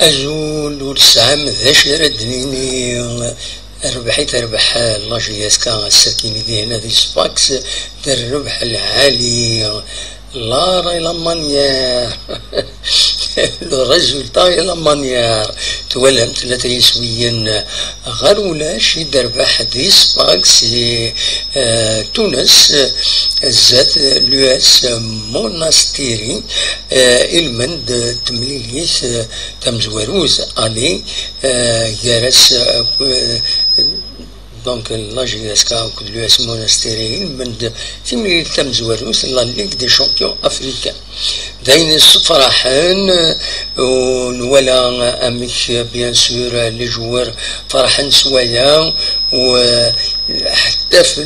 أزول ورسعام ذا شرد نيني ربحيت ربح لاجياس كان السكيني دي هنا دي سباكس در الربح العالي لا راي لا مانيير لو ريزولتا لا مانيير تولهم ثلاثة يسويا غير ولاش يدربح دي سباكس تونس زات لوس موناستيري المند تمليليث تمزوروز علي يارس دونك لاجياس كا لوس موناستيري المند تمليليث تمزوروز لا ليغ دي شامبيون افريكان داين فرحان ولا اميك بيان سور لي جوار فرحان سوايا وحتى في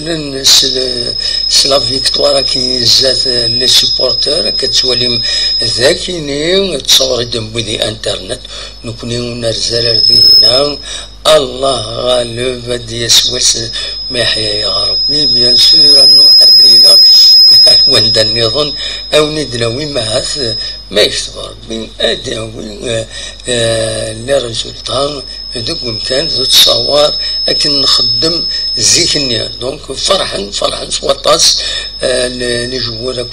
لا فيكتوار كي زات لي سوبورتور كتولي ذاكيني تصور دي انترنت نكوني نرزال دينا الله غالب دي سويس ما يحيا يا ربي بيان سور نوحد بينا وند النظام او ندلوي معاث ما يشتغل من اداوي لي ريزولطان هذوك مكان ذو تصور لكن نخدم ذهنيا دونك فرحا سواطاس لي جوار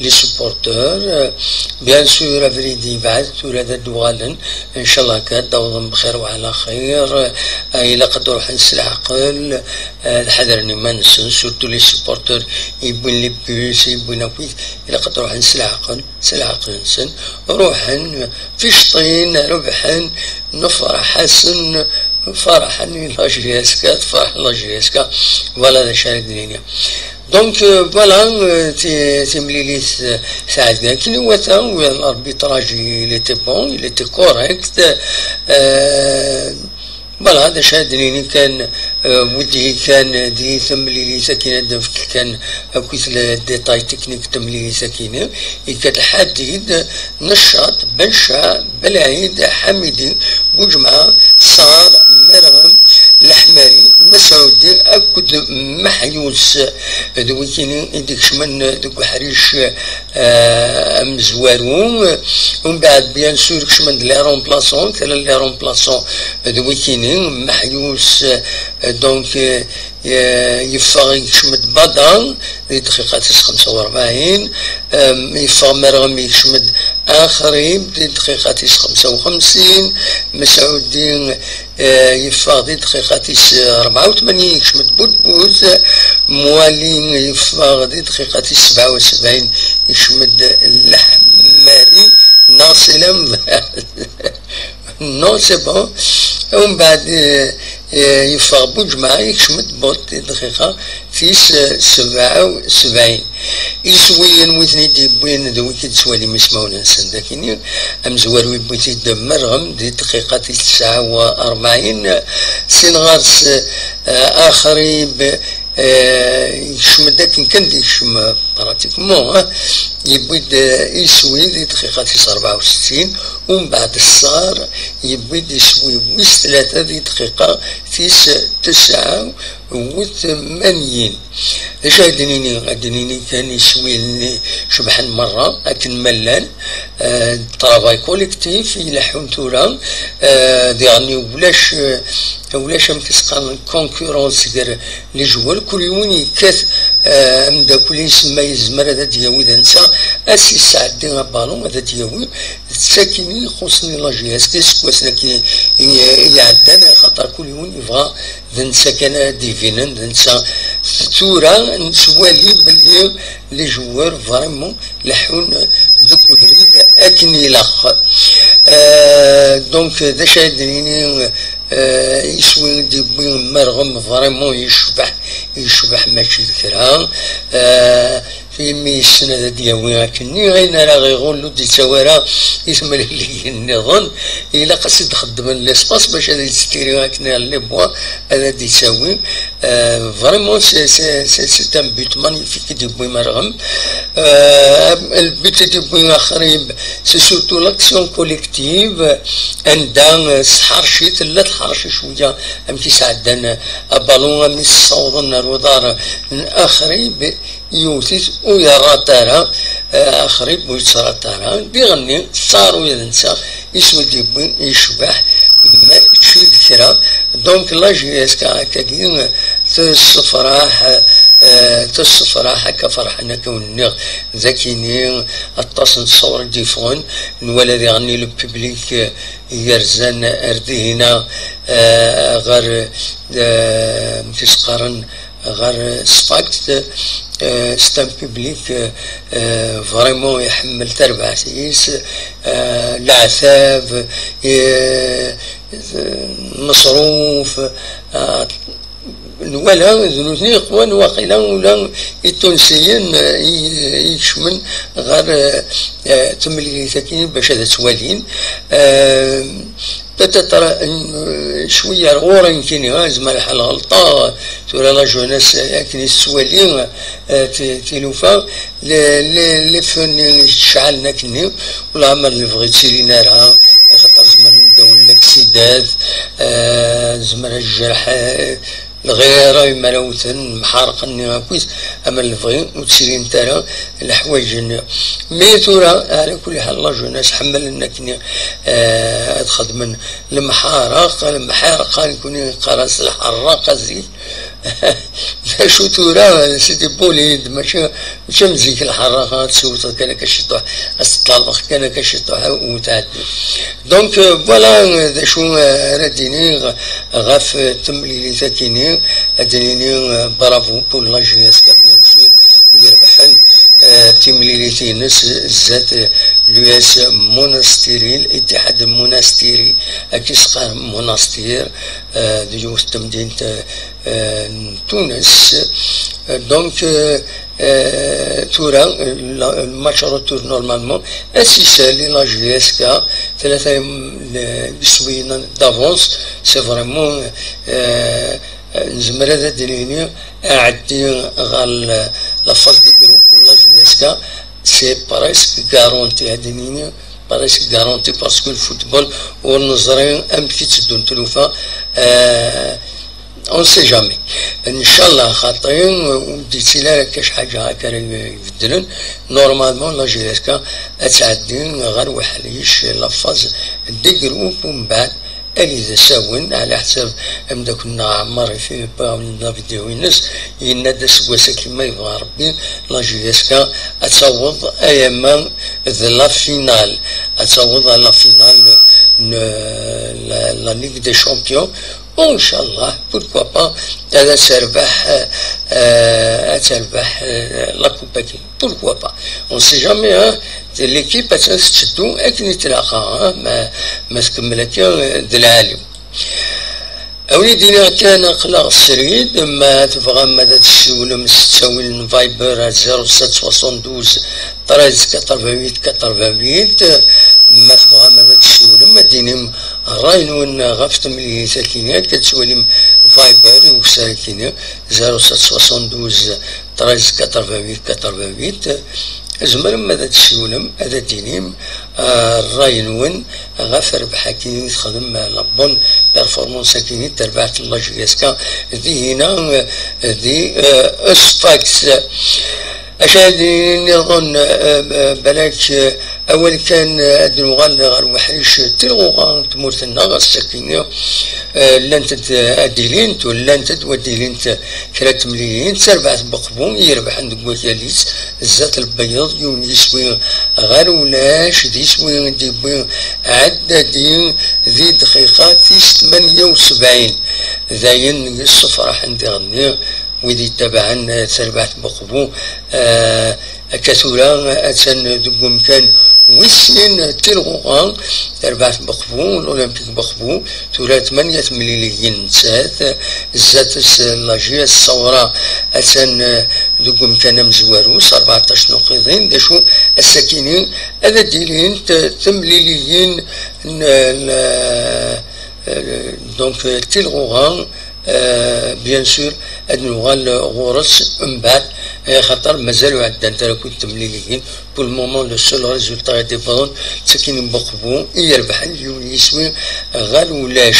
لي سوبورتور بيان سور افريدي بعد ولا دوالن ان شاء الله كدوضن بخير وعلى خير الى قد روح نسل عقل حذرني ما نسن سورتو لي سوبورتور يبون لي بيس يبون اكويت الى قد روح نسل عقل نسن روحا في شطين ربحا نفرح حسن فرحا لاجياسكا تفرح لاجياسكا فوالا هذا شارد دنيا دونك فوالا تمليليث ساعد كاين وثا الاربيتراج il était bon il était correct فوالا هذا شادني كان ودي كان دي تمليلي سكينة كان كويس ديتاي تكنيك تمليلي سكينة كتحدد نشاط بنشا بلعيد حميدي بوجمعة صار مرغم الحماري مسعودي اكد محيوس دويكيني يديك شمن دوك حريش مزوارون ومن بعد بيان سور كشمن لي رومبلاسون كلا لي رومبلاسون دويكيني محيوس دونك يفاغ يشمد بدن دقيقة 45 يفاغ مرغم يشمد آخرين دقيقة 55 مسعودين يفاغ دقيقة 84 يشمد بودبوز موالين يفاغ دقيقة 77 يشمد الحماري ناصلم نو سي بون ومن بعد يفاغ بوجمعة يشمد بوط دقيقة في 77 يسوي نوثني دي بوين ذوي كتسوالي مسمونا نسن داكيني امزوار ويبوتي دمرهم دي دقيقة 49 سينغارس اخرين يشمد داكن كان يشم براتيكمون يبيد يسوي دي دقيقة 64 ومن بعد الصار يبيد يسوي ويس 3 دي دقيقة 89 اش هادنيني كان يسوي شبحا مرة لكن ملان طرافاي كوليكتيف يلحون تورا يعني ولاش متسقى كونكورونس ديال لي جوال كل يوم يكات امدا كل يسمى يزمر هذا دياوي دنسا اسي ساعد ديال بالون هذا دياوي ساكني خصني لاجياس كيسكواسنا كي يعدنا خاطر كل يوم يبغى دنسا كان ديفينن دنسا تورا نسوالي باللي لي جوار فريمون لحون دوك بريد اكني لاخ دونك ذا شادنيني يسوي دي بوين مرغم فريمون يشبح ماشي ذكرها في السنة ذا دياوي كني غير راه غيقولوا دي توارا يسمى لي النظام إلا قصد تخدم ليسباس باش هذا يستيري هكنا لي بوا هذا دي يساوي فريمون سي ان بوت مانيفيك دي بوي مرغم البوت دي بوي اخرين سي سورتو لاكسيون كوليكتيف عندها سحرشي ثلاث حرشي شويه امشي سعدنا بالون مس صوضنا الوزاره الاخرين يوسيس ويا راتارا اخرين ويتصرى تارا بيغني صاروا ينسى يسود ديبوين يشبح ما تشوي كرا دونك لا جي اس كا كاين تصفراح كفرحنا كوننا ذاكيني اتصل صور ديفون الولد يغني لو بوبليك يرزان اردينا غير متسقرن غير سفاكت ستان بوبليك فريمون يحمل تربع سيس العذاب مصروف ولا ذنوثني إخوان واقيلا ولا التونسيين يشمن غير تملي ساكنين باش هذا سوالين ترى شويه غورا يمكن زعما الحال غلطه ترى لا جوناس لكن السوالين تلوفا لي فن شعلنا كني والعمل اللي بغيت تسيرينا راه خاطر زعما نداو الاكسيدات زعما الجرح الغيره يمروثن محارقني كويس اما اللي وتسيرين ترى الحوايج مي ترى على كل حال الله جوناس حمل لنا كني ادخل من المحارقه يكون قراص الحراقه زيت شو ترى سيدي بوليد ماشي مزيك الحراقه تسوت كان كشطح استطلق كان كشطح وتعدي دونك فوالا شو رديني غاف تملي ساكنين ادنيني برافو بول لا جينيس بيان سور يربحن تمليليتي نس زات لويس مونستيري الاتحاد المونستيري اكيسقى مونستير ديو مدينة تونس دونك تورا المشروع تور نورمالمون اسيسا لي لا جي اس كا ثلاثة بسوينا دافونس سي فريمون نزمر هذا دينيني عدي غال لافاز دي جروب لا جي اس كا سي بريسك غارونتي هادينيني بريسك غارونتي باسكو الفوتبول والنظرين ام كي تدون تلوفا اون سي جامي ان شاء الله خاطرين وديتي لا كاش حاجه هكا يبدلن نورمالمون لا جي اس كا اتعدين غير وحليش لافاز دي جروب ومن بعد إذا ساون على حساب أمدا كنا عمار في باولنا فيديو الناس ينادى سواسا كيما يبغى ربي لا جي اس كا أتصوض أيام لا فينال أتصوض لا فينال لا ليغ دي شامبيون وإن شاء الله بوركوا با هذا تربح لا كوباكي بوركوا با اون سي جامي ليكيب تشدو اكن يتلاقى ما تكملت ذا العالم أوليدينا كان قلق السريد ما تبغى مدى تسول مستوي الفايبر 0772 13 88 ما تبغى مدى تسول ما دينهم راين وين غفت ملي ساكنين كتسولي فايبر وساكنين 0772 13 88 زمر ماذا تسولم هذا دينيم الراي نون غفر بحكي تخدم لابون بيرفورمانس كيني تربعت الله جيسكا ذي هنا ذي اسفاكس أشادي نظن بلاك أول كان أدنوغال غير وحريش تلغوغا تمورتنا غير السكينة لانت أديلينت ولانت وديلينت كرات مليين تربعت بقبون يربح عندك وكاليس الزات البيض يون يسوي غير ولاش دي يسوي ديبوي عددين ذي دقيقة 78 ذاين الصفرة عندي غني ويدي تبعا تربعت بقبو كثورا أتن دقوم كان وسنين تلغوغا تربعت بقبو الأولمبيك بقبو تورا 8 مليليين سات زات لاجيا الصورة أتن دقوم كان مزواروس 14 نقيضين داشو الساكنين هذا ديلين تمليليين دونك تلغوغا بيان سور ادنوغال غورس من بعد خاطر مازالوا عندنا ترى كنت مليليين بول مومون لو سول ريزولتا ديبون ساكنين بقبو يربح اليوم يسوي غال ولاش